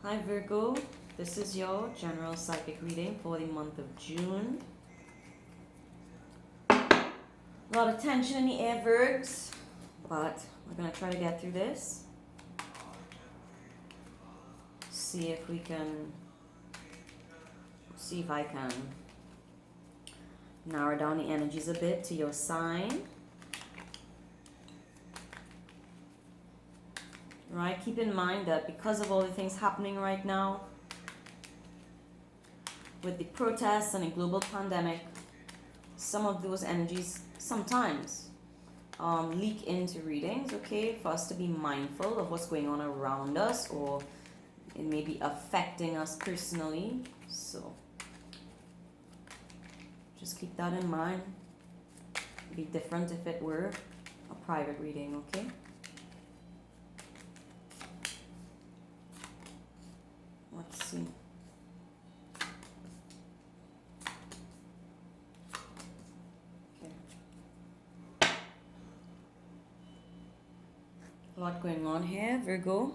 Hi Virgo, this is your general psychic reading for the month of June. A lot of tension in the air, Virgs, but we're going to try to get through this. See if I can narrow down the energies a bit to your sign. Right, keep in mind that because of all the things happening right now, with the protests and the global pandemic, some of those energies sometimes leak into readings, okay, for us to be mindful of what's going on around us, or it may be affecting us personally. So just keep that in mind. It'd be different if it were a private reading, okay? Let's see. Okay. A lot going on here, Virgo.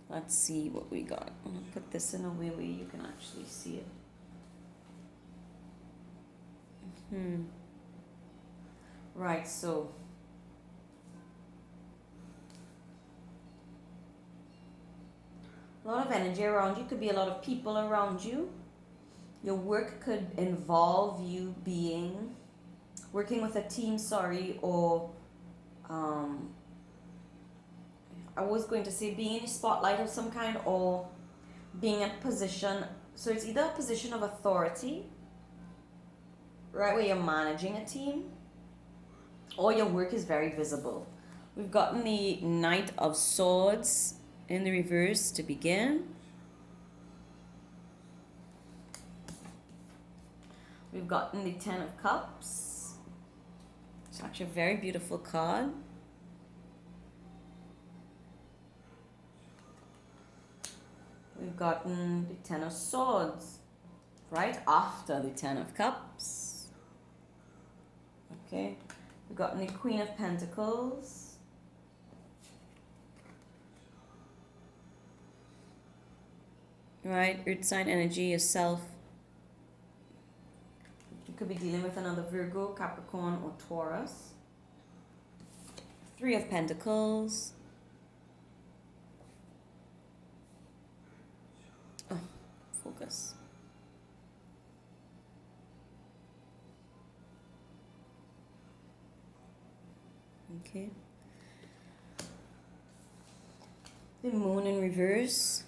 Let's see what we got. I'm going to put this in a way where you can actually see it. Right, so a lot of energy around you. Could be a lot of people around you. Your work could involve you working with a team, or I was going to say being in a spotlight of some kind, or being in a position. So it's either a position of authority, right, where you're managing a team, or your work is very visible. We've gotten the Knight of Swords in the reverse to begin. We've gotten the Ten of Cups. It's actually a very beautiful card. We've gotten the Ten of Swords right after the Ten of Cups. Okay. We've gotten the Queen of Pentacles. Right, Earth sign energy, yourself. You could be dealing with another Virgo, Capricorn, or Taurus. Three of Pentacles. Oh, focus. Okay. The Moon in reverse.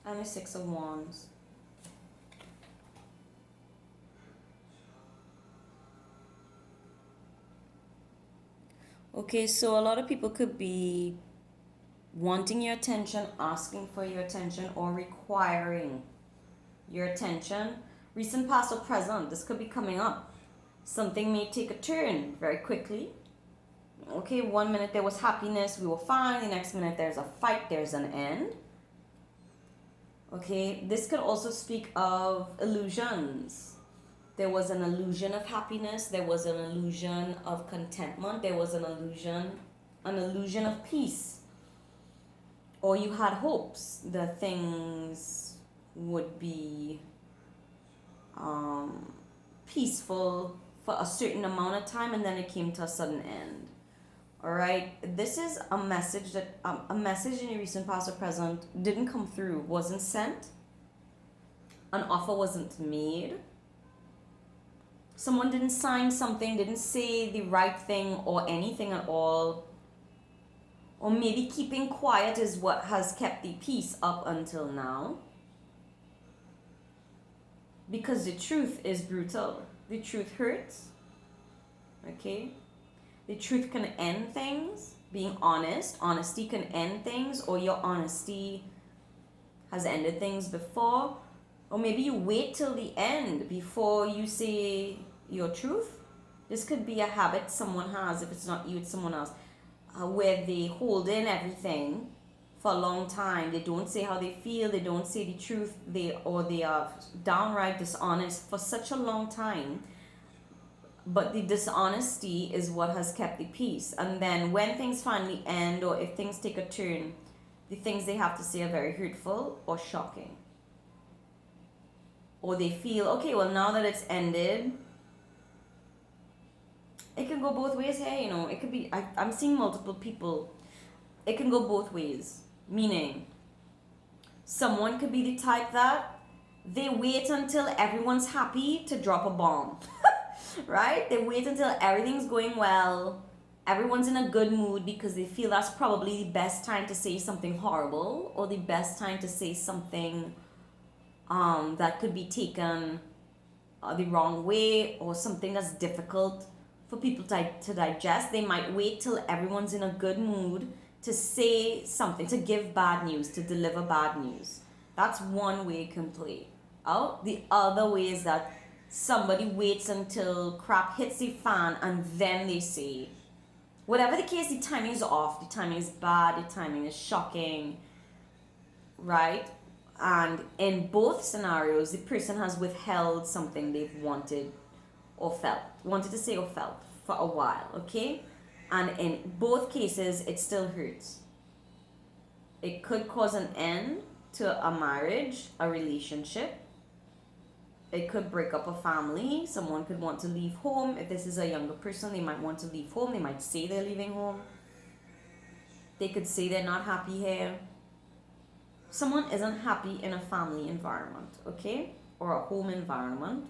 And the Six of Wands. Okay, so a lot of people could be wanting your attention, asking for your attention, or requiring your attention. Recent, past, or present, this could be coming up. Something may take a turn very quickly. Okay, 1 minute there was happiness, we were fine. The next minute there's a fight, there's an end. Okay, this could also speak of illusions. There was an illusion of happiness. There was an illusion of contentment. There was an illusion of peace. Or you had hopes that things would be peaceful for a certain amount of time, and then it came to a sudden end. All right, this is a message that a message in the recent, past, or present didn't come through, wasn't sent. An offer wasn't made. Someone didn't sign something, didn't say the right thing or anything at all. Or maybe keeping quiet is what has kept the peace up until now. Because the truth is brutal. The truth hurts. Okay? The truth can end things. Being honest. Honesty can end things, or your honesty has ended things before. Or maybe you wait till the end before you say your truth. This could be a habit someone has. If it's not you, it's someone else. Where they hold in everything for a long time. They don't say how they feel. They don't say the truth. They are downright dishonest for such a long time but the dishonesty is what has kept the peace. And then when things finally end, or if things take a turn, the things they have to say are very hurtful or shocking. Or they feel, okay, well, now that it's ended, it can go both ways here, you know. It could be, I'm seeing multiple people. It can go both ways. Meaning, someone could be the type that they wait until everyone's happy to drop a bomb. Right? They wait until everything's going well, everyone's in a good mood, because they feel that's probably the best time to say something horrible, or the best time to say something that could be taken the wrong way, or something that's difficult for people to digest. They might wait till everyone's in a good mood to say something, to give bad news, to deliver bad news. That's one way it can play out. The other way is that somebody waits until crap hits the fan and then they say, whatever the case, the timing is off, the timing is bad, the timing is shocking, right? And in both scenarios, the person has withheld something they've wanted to say or felt for a while, okay? And in both cases, it still hurts. It could cause an end to a marriage, a relationship. It could break up a family. Someone could want to leave home. If this is a younger person, they might want to leave home. They might say they're leaving home. They could say they're not happy here. Someone isn't happy in a family environment, okay? Or a home environment.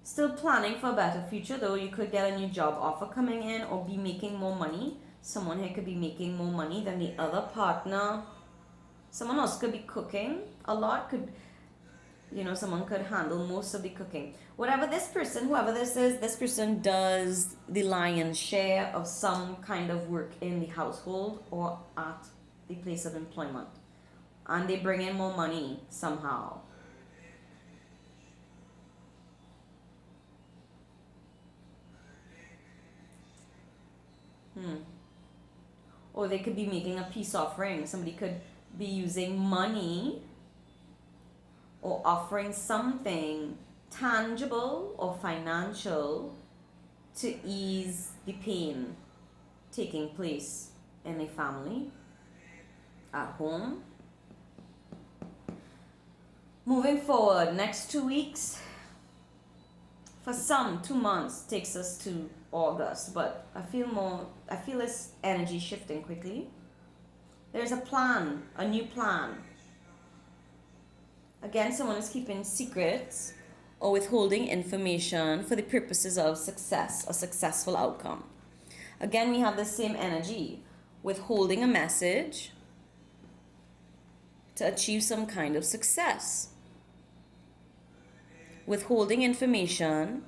Still planning for a better future, though. You could get a new job offer coming in, or be making more money. Someone here could be making more money than the other partner. Someone else could be cooking a lot. Someone could handle most of the cooking. Whatever this person, whoever this is, this person does the lion's share of some kind of work in the household or at the place of employment. And they bring in more money somehow. Or they could be making a peace offering. Somebody could be using money or offering something tangible or financial to ease the pain taking place in a family, at home. Moving forward, next 2 weeks, for some, 2 months takes us to August, but I feel this energy shifting quickly. There's a plan, a new plan. Again, someone is keeping secrets or withholding information for the purposes of success, a successful outcome. Again, we have the same energy, withholding a message to achieve some kind of success. Withholding information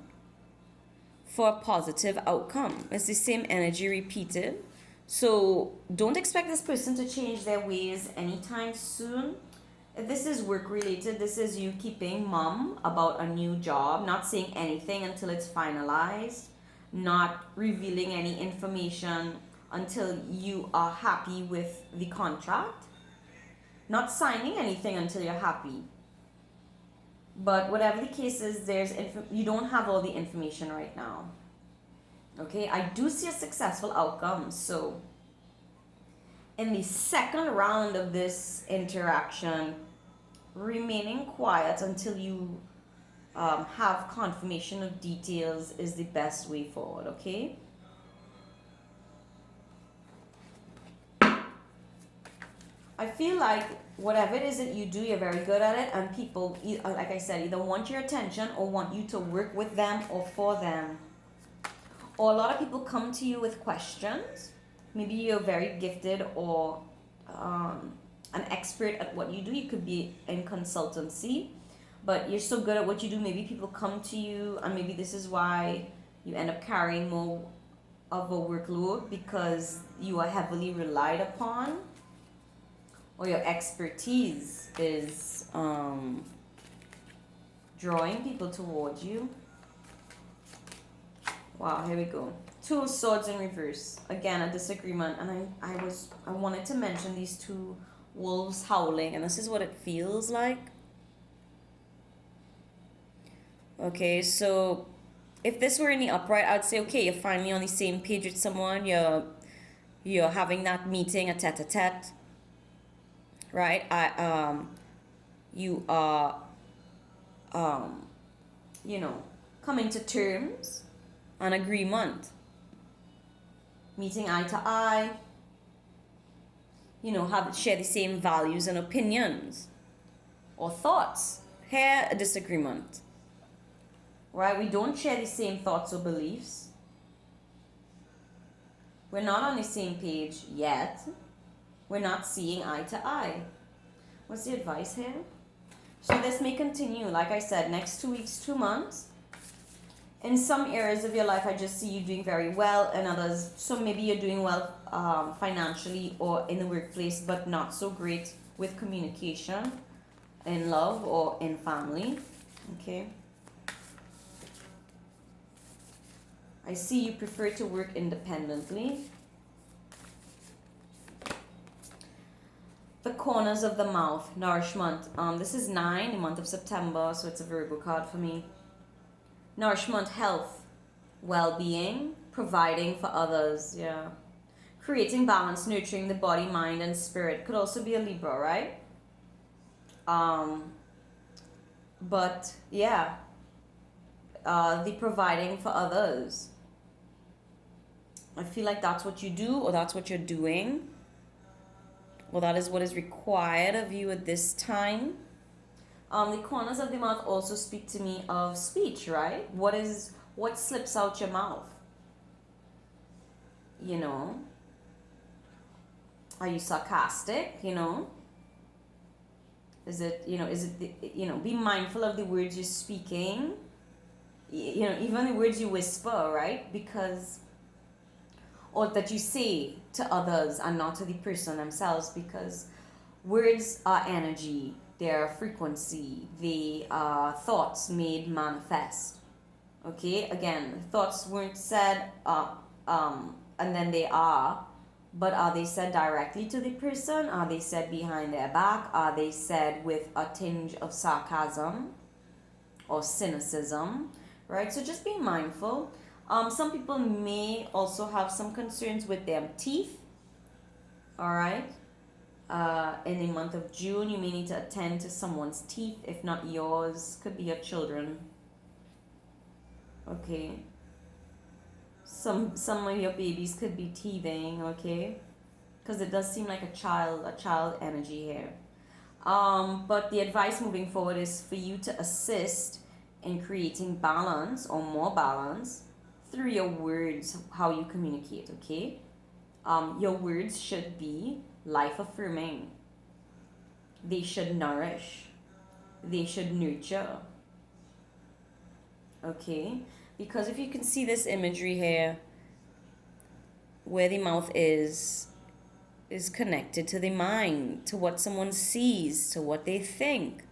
for a positive outcome. It's the same energy repeated. So don't expect this person to change their ways anytime soon. If this is work related, this is you keeping mum about a new job, not saying anything until it's finalized, not revealing any information until you are happy with the contract, not signing anything until you're happy. But whatever the case is, you don't have all the information right now. Okay, I do see a successful outcome. So in the second round of this interaction, remaining quiet until you have confirmation of details is the best way forward, okay? I feel like whatever it is that you do, you're very good at it, and people, like I said, either want your attention or want you to work with them or for them. Or a lot of people come to you with questions. Maybe you're very gifted or an expert at what you do. You could be in consultancy, but you're so good at what you do. Maybe people come to you, and maybe this is why you end up carrying more of a workload, because you are heavily relied upon, or your expertise is drawing people towards you. Wow, here we go. 2 of Swords in reverse. Again, a disagreement, and I wanted to mention these 2 wolves howling, and this is what it feels like. Okay, so if this were in the upright, I'd say, okay, you're finally on the same page with someone. You're having that meeting, a tete-a-tete, right? You are you know, coming to terms, an agreement, meeting eye to eye, share the same values and opinions or thoughts. Here, a disagreement, right? We don't share the same thoughts or beliefs. We're not on the same page yet. We're not seeing eye to eye. What's the advice here? So this may continue, like I said, next 2 weeks, 2 months. In some areas of your life, I just see you doing very well, and others, so maybe you're doing well financially or in the workplace, but not so great with communication, in love or in family. Okay. I see you prefer to work independently. The corners of the mouth, nourishment. This is 9, the month of September, so it's a Virgo card for me. Nourishment, health, well-being, providing for others, yeah. Creating balance, nurturing the body, mind, and spirit. Could also be a Libra, right? But yeah, the providing for others. I feel like that's what you do, or that's what you're doing. Well, that is what is required of you at this time. The corners of the mouth also speak to me of speech, right? What slips out your mouth? Are you sarcastic? Be mindful of the words you're speaking. Even the words you whisper, right? Or that you say to others and not to the person themselves, because words are energy. They are frequency. They are thoughts made manifest. Okay, again, thoughts weren't said and then they are, but are they said directly to the person? Are they said behind their back? Are they said with a tinge of sarcasm or cynicism, right? So just be mindful. Some people may also have some concerns with their teeth, all right? In the month of June, you may need to attend to someone's teeth, if not yours, could be your children. Okay. Some of your babies could be teething, okay? Because it does seem like a child energy here. But the advice moving forward is for you to assist in creating balance or more balance through your words, how you communicate, okay? Your words should be life affirming. They should nourish. They should nurture. Okay? Because if you can see this imagery here, where the mouth is connected to the mind, to what someone sees, to what they think,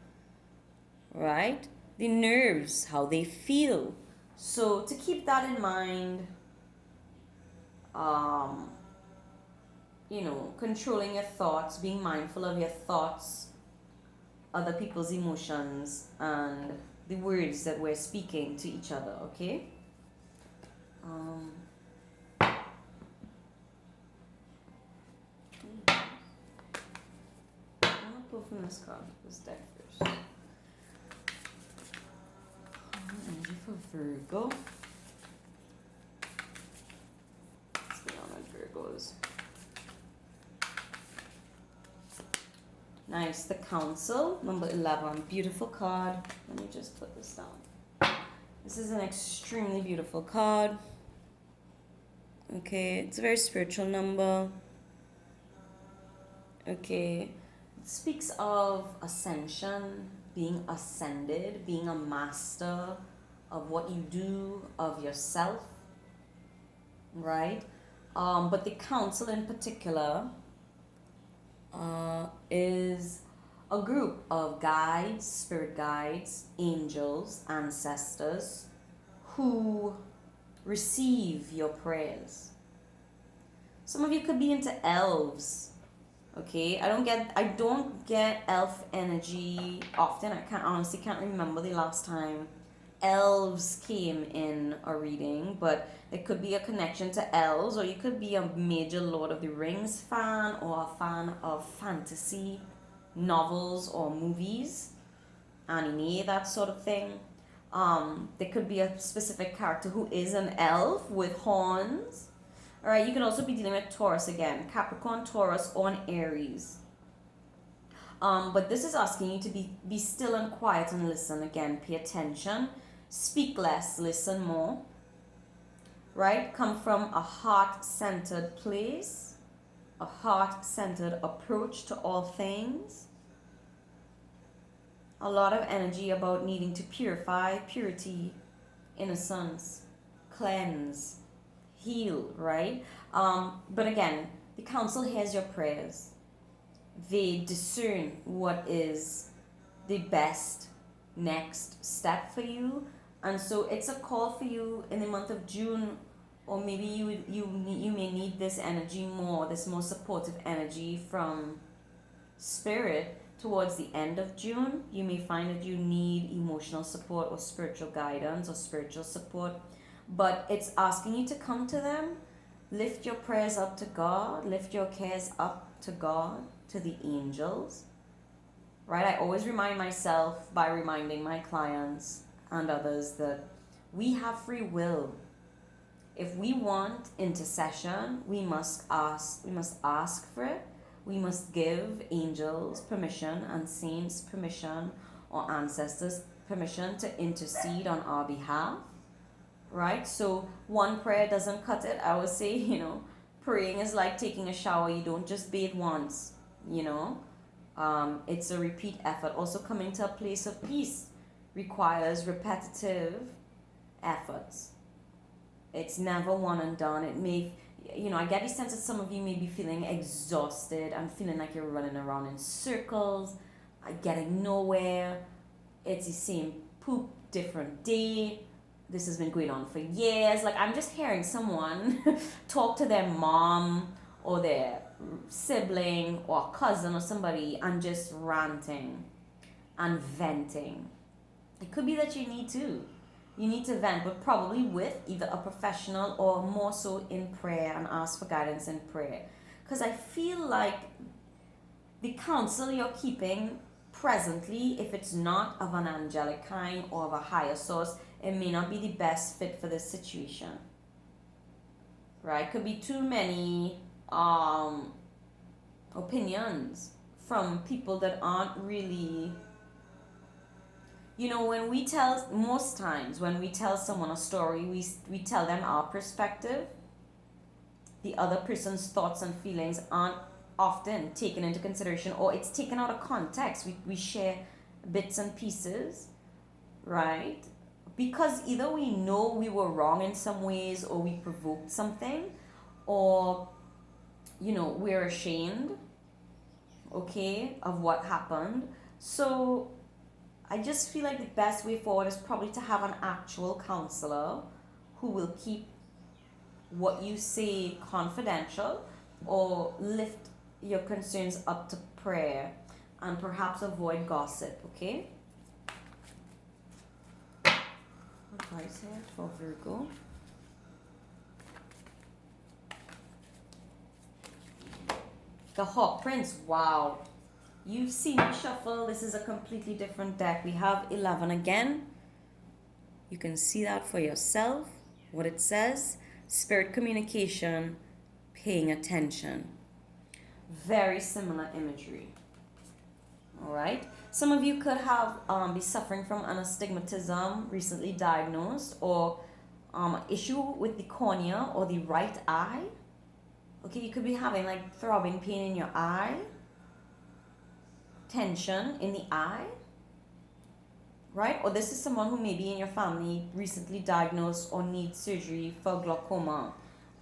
right? The nerves, how they feel. So to keep that in mind, controlling your thoughts, being mindful of your thoughts, other people's emotions, and the words that we're speaking to each other, okay? I'm gonna pull from this card, this deck first. Energy for Virgo. Let's be on Virgos. Nice, the Council, number 11. Beautiful card. Let me just put this down. This is an extremely beautiful card. Okay, it's a very spiritual number. Okay, it speaks of ascension, being ascended, being a master of what you do, of yourself, right? But the Council in particular is a group of guides, spirit guides, angels, ancestors who receive your prayers. Some of you could be into elves. Okay, I don't get elf energy often. I honestly can't remember the last time elves came in a reading, but it could be a connection to elves, or you could be a major Lord of the Rings fan or a fan of fantasy novels or movies, anime, that sort of thing. There could be a specific character who is an elf with horns. All right, you can also be dealing with Taurus again, Capricorn, Taurus, or an Aries. But this is asking you to be still and quiet and listen again. Pay attention. Speak less, listen more. Right? Come from a heart-centered place, a heart-centered approach to all things. A lot of energy about needing to purify, purity, innocence, cleanse, heal, right? But again, the council hears your prayers. They discern what is the best next step for you, and so it's a call for you in the month of June, or maybe you may need this energy more, this more supportive energy from spirit towards the end of June. You may find that you need emotional support or spiritual guidance or spiritual support, but it's asking you to come to them. Lift your prayers up to God, lift your cares up to God, to the angels, right? I always remind myself by reminding my clients and others that we have free will. If we want intercession, we must ask for it. We must give angels permission and saints permission or ancestors permission to intercede on our behalf, right? So one prayer doesn't cut it. I would say, praying is like taking a shower. You don't just bathe once, it's a repeat effort. Also, coming to a place of peace requires repetitive efforts. It's never one and done. It may, I get the sense that some of you may be feeling exhausted and feeling like you're running around in circles, getting nowhere. It's the same poop, different day. This has been going on for years. Like, I'm just hearing someone talk to their mom or their sibling or cousin or somebody and just ranting and venting. It could be that you need to vent, but probably with either a professional or more so in prayer, and ask for guidance in prayer. Because I feel like the counsel you're keeping presently, if it's not of an angelic kind or of a higher source, it may not be the best fit for this situation. Right? Could be too many opinions from people that aren't really, most times when we tell someone a story, we tell them our perspective. The other person's thoughts and feelings aren't often taken into consideration, or it's taken out of context. We share bits and pieces, right? Because either we know we were wrong in some ways, or we provoked something, or we're ashamed, of what happened. So I just feel like the best way forward is probably to have an actual counselor who will keep what you say confidential, or lift your concerns up to prayer, and perhaps avoid gossip, okay? Advice here for Virgo. The Hawk Prince, wow. You've seen me shuffle. This is a completely different deck. We have 11 again. You can see that for yourself, what it says. Spirit communication, paying attention. Very similar imagery. All right. Some of you could have be suffering from an astigmatism, recently diagnosed, or issue with the cornea or the right eye. Okay, you could be having like throbbing pain in your eye, tension in the eye, right? Or this is someone who may be in your family recently diagnosed or needs surgery for glaucoma,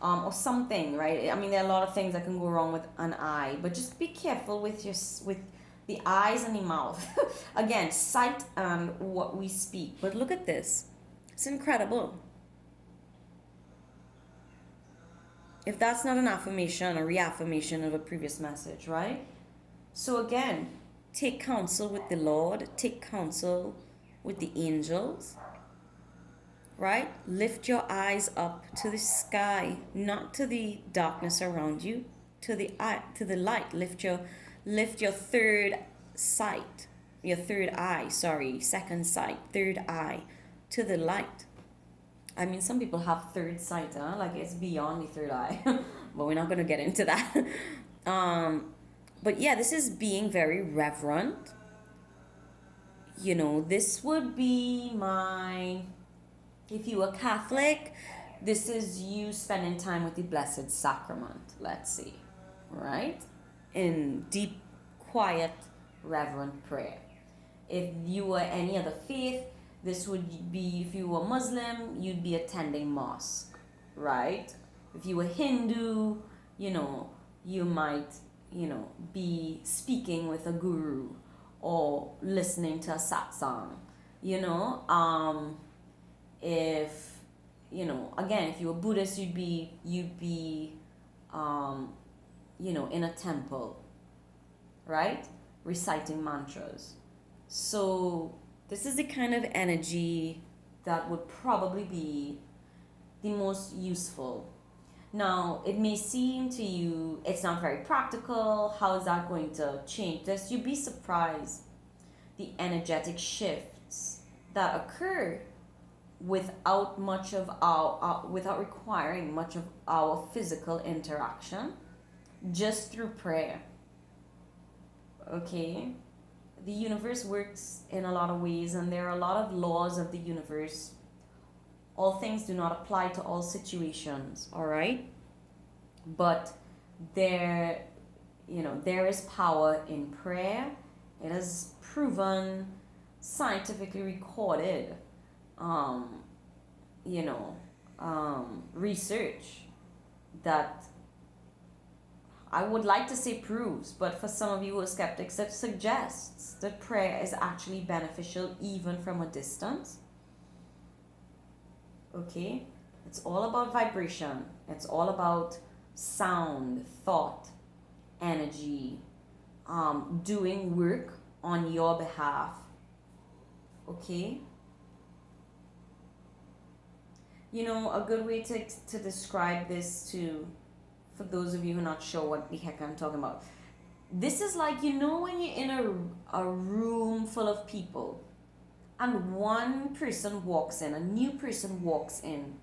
or something, right? I mean, there are a lot of things that can go wrong with an eye, but just be careful with the eyes and the mouth. Again, sight and what we speak. But look at this. It's incredible. If that's not an affirmation, a reaffirmation of a previous message, right? So again, take counsel with the Lord, take counsel with the angels, right? Lift your eyes up to the sky, not to the darkness around you, to the eye, to the light. Lift your third sight, your third eye, sorry, second sight, third eye to the light. I mean, some people have third sight, huh? Like it's beyond the third eye, but we're not going to get into that. But yeah, this is being very reverent. You know, this would be my, if you are Catholic, this is you spending time with the Blessed Sacrament, let's see, right? In deep, quiet, reverent prayer. If you were any other faith, this would be, if you were Muslim, you'd be attending mosque, right? If you were Hindu, you know, you might, you know, be speaking with a guru or listening to a satsang, you know. If, you know, again, if you were Buddhist, you'd be, you know, in a temple, right? Reciting mantras. So this is the kind of energy that would probably be the most useful. Now, it may seem to you it's not very practical. How is that going to change this? You'd be surprised the energetic shifts that occur without much of our without requiring much of our physical interaction, just through prayer. Okay? The universe works in a lot of ways, and there are a lot of laws of the universe. All things do not apply to all situations, all right? But there, you know, there is power in prayer. It is proven, scientifically recorded, you know, research that I would like to say proves, but for some of you who are skeptics, it suggests that prayer is actually beneficial even from a distance. Okay? It's all about vibration. It's all about sound, thought, energy, doing work on your behalf. Okay? You know, a good way to describe this to, for those of you who are not sure what the heck I'm talking about. This is like, you know, when you're in a room full of people and one person walks in, a new person walks in,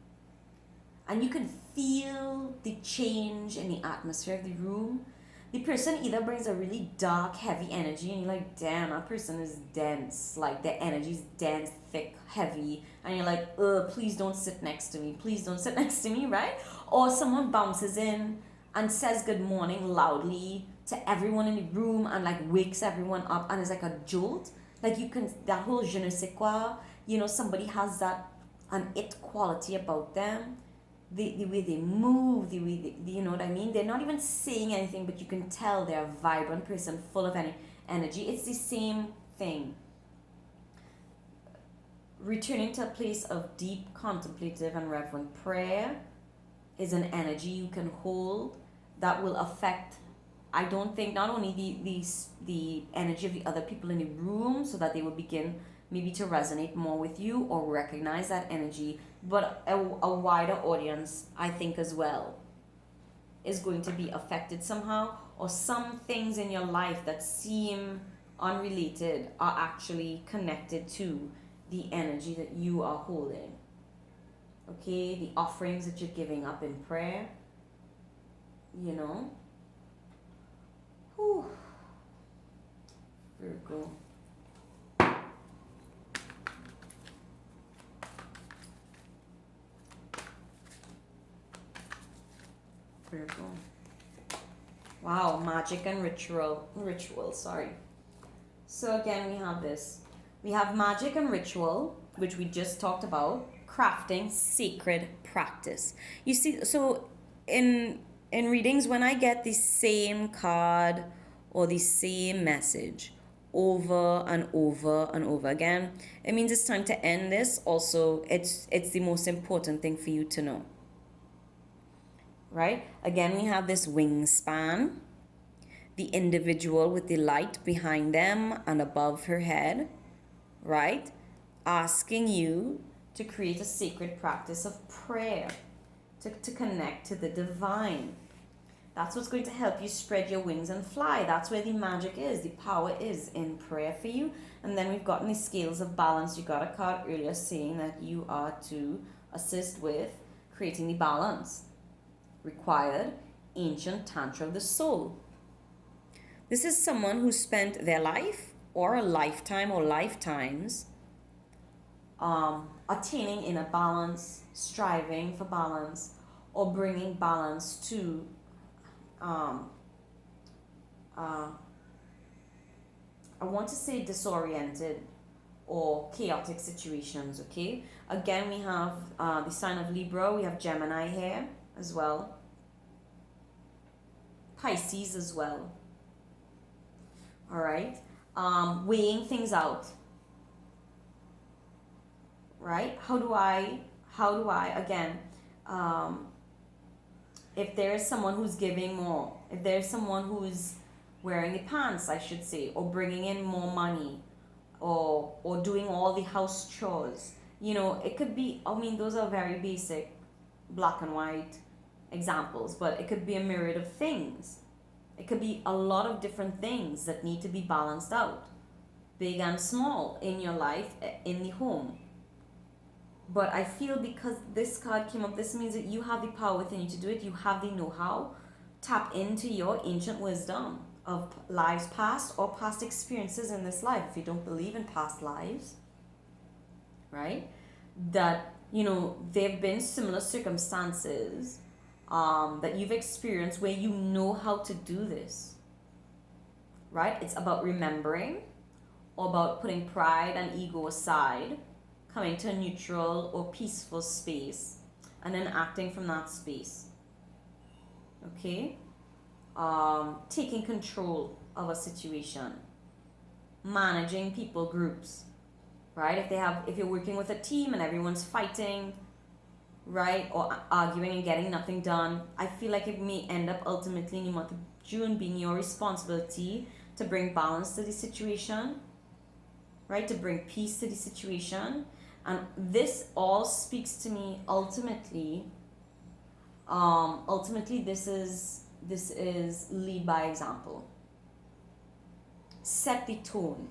and you can feel the change in the atmosphere of the room. The person either brings a really dark, heavy energy, and you're like, damn, that person is dense. Like, their energy is dense, thick, heavy. And you're like, please don't sit next to me. Please don't sit next to me, right? Or someone bounces in and says good morning loudly to everyone in the room and, like, wakes everyone up. And it's like a jolt. Like, you can, that whole je ne sais quoi, you know, somebody has that, an it quality about them. The way they move, the way they, you know what I mean? They're not even saying anything, but you can tell they're a vibrant person, full of energy. It's the same thing. Returning to a place of deep contemplative and reverent prayer is an energy you can hold that will affect, I don't think, not only the energy of the other people in the room, so that they will begin maybe to resonate more with you or recognize that energy, but a wider audience, I think, as well, is going to be affected somehow, or some things in your life that seem unrelated are actually connected to the energy that you are holding. Okay, the offerings that you're giving up in prayer, you know. Whew. Virgo. Virgo. Wow, magic and ritual, sorry. So again, we have this. We have magic and ritual, which we just talked about. Crafting, sacred practice. You see, so in readings, when I get the same card or the same message over and over and over again, it means it's time to end this. Also, it's the most important thing for you to know. Right? Again, we have this wingspan, the individual with the light behind them and above her head, right? Asking you to create a sacred practice of prayer, to connect to the divine. That's what's going to help you spread your wings and fly. That's where the magic is, the power is in prayer for you. And then we've gotten the scales of balance. You got a card earlier saying that you are to assist with creating the balance required, ancient tantra of the soul. This is someone who spent their life or a lifetime or lifetimes attaining inner balance, striving for balance, or bringing balance to I want to say disoriented or chaotic situations, okay? Again, we have the sign of Libra, we have Gemini here as well, Pisces as well, all right? Weighing things out, right? How do I again, if there is someone who's giving more, if there's someone who's wearing the pants, I should say, or bringing in more money, or doing all the house chores, you know, it could be, I mean, those are very basic black and white examples, but it could be a myriad of things. It could be a lot of different things that need to be balanced out, big and small, in your life, in the home. But I feel because this card came up, this means that you have the power within you to do it. You have the know-how. Tap into your ancient wisdom of lives past or past experiences in this life. If you don't believe in past lives, right? That, you know, there have been similar circumstances that you've experienced where you know how to do this, right? It's about remembering, or about putting pride and ego aside, coming to a neutral or peaceful space, and then acting from that space, okay? Taking control of a situation, managing people groups, right? If you're working with a team and everyone's fighting, right, or arguing and getting nothing done, I feel like it may end up ultimately in the month of June being your responsibility to bring balance to the situation, right, to bring peace to the situation. And this all speaks to me ultimately, this is lead by example. Set the tone.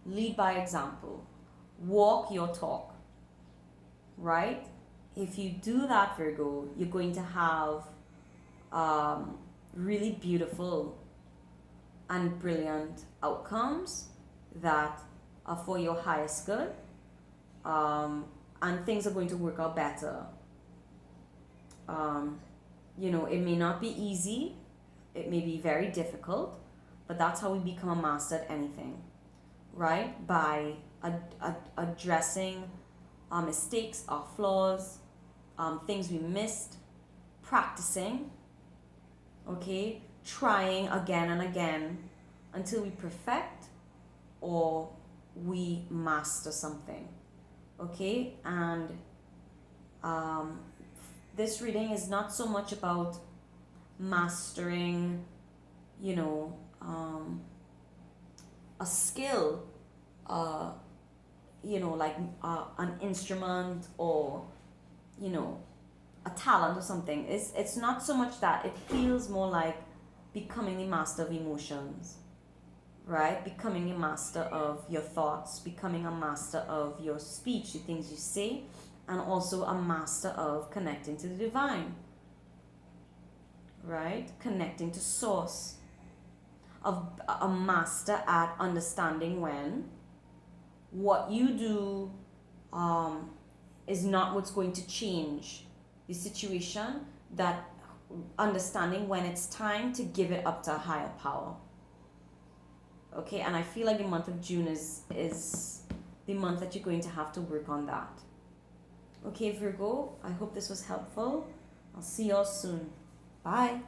Lead by example. Walk your talk, right? If you do that, Virgo, you're going to have really beautiful and brilliant outcomes that are for your highest good, and things are going to work out better. You know, it may not be easy, it may be very difficult, but that's how we become a master at anything, right? By addressing our mistakes, our flaws, things we missed, practicing, okay, trying again and again until we perfect or we master something, okay? And this reading is not so much about mastering, you know, a skill, you know, like an instrument, or, you know, a talent or something. It's not so much that. It feels more like becoming the master of emotions, right? Becoming a master of your thoughts, becoming a master of your speech, the things you say, and also a master of connecting to the divine, right? Connecting to source, of a master at understanding when what you do is not what's going to change the situation, that understanding when it's time to give it up to a higher power. Okay, and I feel like the month of June is the month that you're going to have to work on that. Okay, Virgo, I hope this was helpful. I'll see y'all soon. Bye.